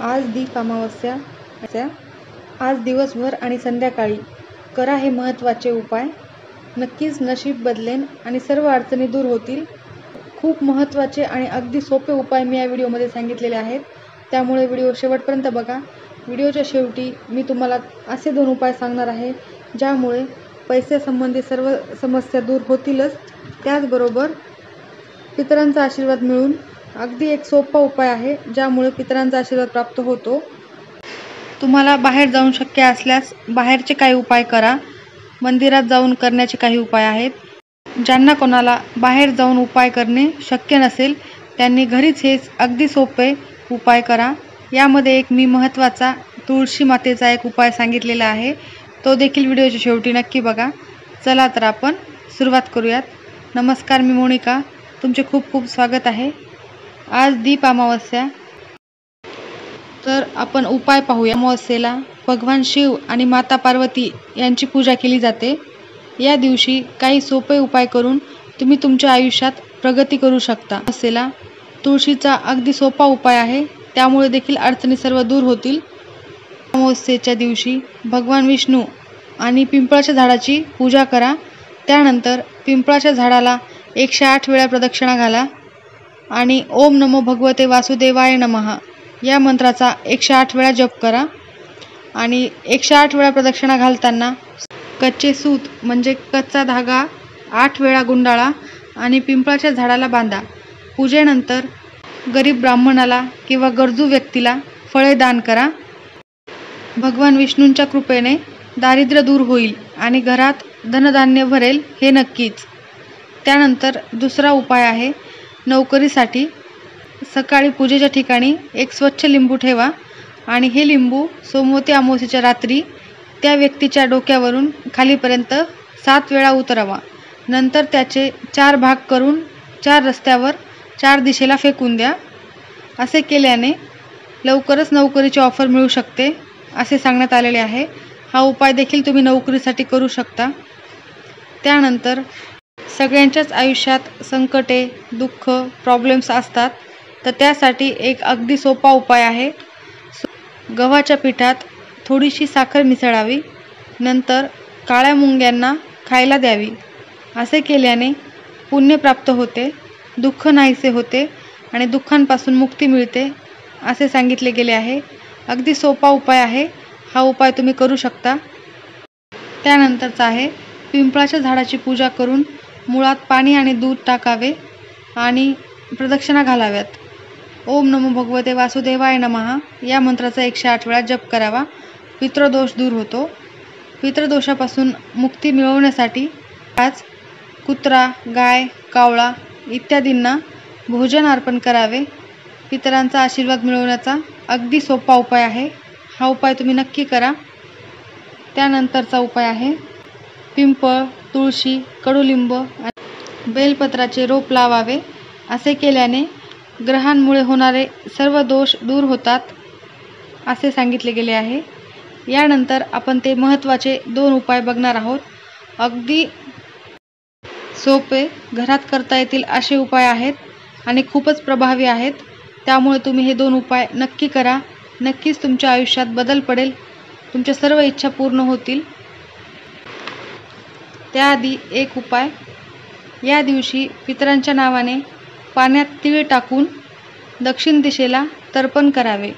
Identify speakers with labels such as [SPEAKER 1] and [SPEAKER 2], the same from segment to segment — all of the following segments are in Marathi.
[SPEAKER 1] आज दीप अमावस्या. आज दिवसभर आणि संध्याकाळी करा हे महत्त्वाचे उपाय. नक्कीच नशीब बदलेन आणि सर्व अडचणी दूर होतील. खूप महत्त्वाचे आणि अगदी सोपे उपाय मी या व्हिडिओमध्ये सांगितलेले आहेत, त्यामुळे व्हिडिओ शेवटपर्यंत बघा. व्हिडिओच्या शेवटी मी तुम्हाला असे 2 उपाय सांगणार आहे ज्यामुळे पैशासंबंधी सर्व समस्या दूर होतीलच, त्याचबरोबर पितरांचा आशीर्वाद मिळून अगदी एक सोपा उपाय आहे ज्यामुळे पितरांचा आशीर्वाद प्राप्त होतो. तुम्हाला बाहेर जाऊन शक्य असल्यास बाहेरचे काही उपाय करा. मंदिरात जाऊन करण्याचे काही उपाय आहेत. ज्यांना कोणाला बाहेर जाऊन उपाय करणे शक्य नसेल त्यांनी घरीच हे अगदी सोपे उपाय करा. यामध्ये एक मी महत्त्वाचा तुळशी मातेचा एक उपाय सांगितलेला आहे, तो देखील व्हिडिओच्या शेवटी नक्की बघा. चला तर आपण सुरुवात करूयात. नमस्कार, मी मोनिका, तुमचे खूप खूप स्वागत आहे. आज दीप अमावस्या, तर आपण उपाय पाहूया. अमावस्येला भगवान शिव आणि माता पार्वती यांची पूजा केली जाते. या दिवशी काही सोपे उपाय करून तुम्ही तुमच्या आयुष्यात प्रगती करू शकता. अमावस्येला तुळशीचा अगदी सोपा उपाय आहे, त्यामुळे देखील अडचणी सर्व दूर होतील. अमावस्येच्या दिवशी भगवान विष्णू आणि पिंपळाच्या झाडाची पूजा करा. त्यानंतर पिंपळाच्या झाडाला 108 वेळा प्रदक्षिणा घाला आणि ओम नमो भगवते वासुदेवाय नमः या मंत्राचा 108 वेळा जप करा. आणि 108 वेळा प्रदक्षिणा घालताना कच्चे सूत म्हणजे कच्चा धागा 8 वेळा गुंडाळा आणि पिंपळाच्या झाडाला बांधा. पूजेनंतर गरीब ब्राह्मणाला किंवा गरजू व्यक्तीला फळे दान करा. भगवान विष्णूंच्या कृपेने दारिद्र्य दूर होईल आणि घरात धनधान्य भरेल, हे नक्कीच. त्यानंतर दुसरा उपाय आहे नोकरीसाठी. सकाळी पूजेच्या ठिकाणी एक स्वच्छ लिंबू ठेवा आणि हे लिंबू सोमवती अमावस्येच्या रात्री त्या व्यक्तीच्या डोक्यावरून खालीपर्यंत 7 वेळा उतरवा. नंतर त्याचे 4 भाग करून 4 रस्त्यावर 4 दिशेला फेकून द्या. असे केल्याने लवकरच नोकरीची ऑफर मिळू शकते असे सांगण्यात आलेले आहे. हा उपाय देखील तुम्ही नोकरीसाठी करू शकता. त्यानंतर सगळ्यांच्याच आयुष्यात संकटे, दुःख, प्रॉब्लेम्स असतात, तर त्यासाठी एक अगदी सोपा उपाय आहे. गव्हाच्या पिठात थोडीशी साखर मिसळावी, नंतर काळ्या मुंग्यांना खायला द्यावी. असे केल्याने पुण्य प्राप्त होते, दुःख नाहीसे होते आणि दुःखांपासून मुक्ती मिळते असे सांगितले गेले आहे. अगदी सोपा उपाय आहे. हा उपाय तुम्ही करू शकता. त्यानंतरचा आहे पिंपळाच्या झाडाची पूजा करून मुळात पाणी आणि दूध टाकावे आणि प्रदक्षिणा घालाव्यात. ओम नमो भगवते वासुदेवाय नमः या मंत्राचा 108 वेळा जप करावा. पितृदोष दूर होतो. पितृदोषापासून मुक्ती मिळवण्यासाठी आज कुत्रा, गाय, कावळा इत्यादींना भोजन अर्पण करावे. पितरांचा आशीर्वाद मिळवण्याचा अगदी सोपा उपाय आहे. हा उपाय तुम्ही नक्की करा. त्यानंतरचा उपाय आहे पिंपळ, तुळशी, कडुलिंब आणि बेलपत्राचे रोप लावावे. असे केल्याने ग्रहांमुळे होणारे सर्व दोष दूर होतात असे सांगितले गेले आहे. यानंतर आपण ते महत्त्वाचे 2 उपाय बघणार आहोत. अगदी सोपे, घरात करता येतील असे उपाय आहेत आणि खूपच प्रभावी आहेत. त्यामुळे तुम्ही हे 2 उपाय नक्की करा. नक्कीच तुमच्या आयुष्यात बदल पडेल. तुमच्या सर्व इच्छा पूर्ण होतील. त्याआधी एक उपाय, या दिवशी पितरांच्या नावाने पाण्यात तीळ टाकून दक्षिण दिशेला तर्पण करावे.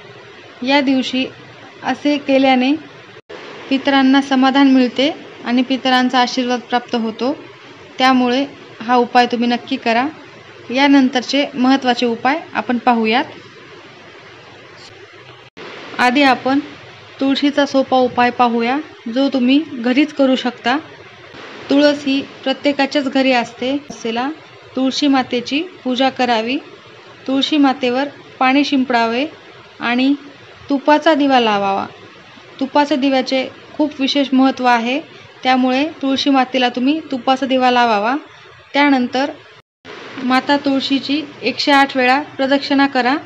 [SPEAKER 1] या दिवशी असे केल्याने पितरांना समाधान मिळते आणि पितरांचा आशीर्वाद प्राप्त होतो. त्यामुळे हा उपाय तुम्ही नक्की करा. यानंतरचे महत्त्वाचे उपाय आपण पाहूयात. आधी आपण तुळशीचा सोपा उपाय पाहूया, जो तुम्ही घरीच करू शकता. तुळस ही प्रत्येकाच्याच घरी असते. असेला तुळशी मातेची पूजा करावी. तुळशी मातेवर पाणी शिंपडावे आणि तुपाचा दिवा लावावा. तुपाच्या दिव्याचे खूप विशेष महत्त्व आहे, त्यामुळे तुळशी मातेला तुम्ही तुपाचा दिवा लावावा. त्यानंतर माता तुळशीची 108 वेळा प्रदक्षिणा करा.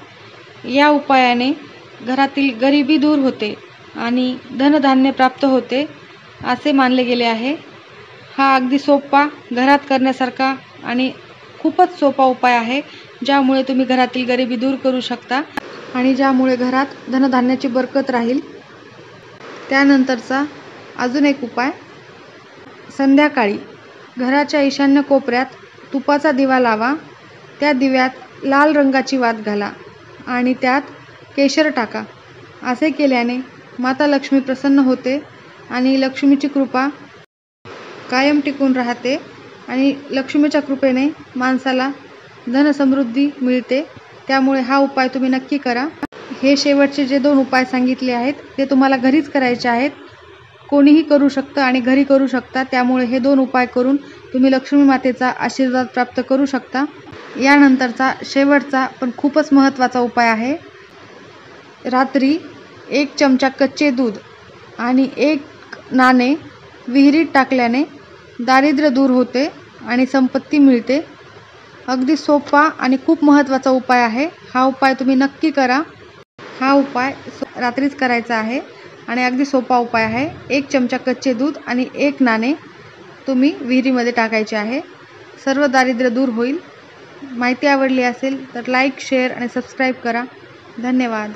[SPEAKER 1] या उपायाने घरातील गरिबी दूर होते आणि धनधान्य प्राप्त होते असे मानले गेले आहे. हा अगदी सोपा, घरात करण्यासारखा आणि खूपच सोपा उपाय आहे, ज्यामुळे तुम्ही घरातील गरिबी दूर करू शकता. आणि ज्यामुळे घरात धनधान्याची बरकत राहील. त्यानंतरचा अजून एक उपाय, संध्याकाळी घराच्या ईशान्य कोपऱ्यात तुपाचा दिवा लावा. त्या दिव्यात लाल रंगाची वात घाला आणि त्यात केशर टाका. असे केल्याने माता लक्ष्मी प्रसन्न होते आणि लक्ष्मीची कृपा कायम टिकून राहते आणि लक्ष्मीच्या कृपेने माणसाला धनसमृद्धी मिळते. त्यामुळे हा उपाय तुम्ही नक्की करा. हे शेवटचे जे 2 उपाय सांगितले आहेत ते तुम्हाला घरीच करायचे आहेत. कोणीही करू शकतं आणि घरी करू शकता. त्यामुळे हे 2 उपाय करून तुम्ही लक्ष्मी मातेचा आशीर्वाद प्राप्त करू शकता. यानंतरचा शेवटचा पण खूपच महत्त्वाचा उपाय आहे. रात्री 1 चमचा कच्चे दूध आणि 1 नाणे विहिरीत टाकल्याने दारिद्र्य दूर होते आणि संपत्ती मिळते. अगदी सोपा आणि खूप महत्त्वाचा उपाय आहे. हा उपाय तुम्ही नक्की करा. हा उपाय रात्रीच करायचा आहे आणि अगदी सोपा उपाय आहे. 1 चमचा कच्चे दूध आणि 1 नाणे तुम्ही विहिरीमध्ये टाकायचे आहे. सर्व दारिद्र्य दूर होईल. माहिती आवडली असेल तर लाईक, शेअर आणि सबस्क्राईब करा. धन्यवाद.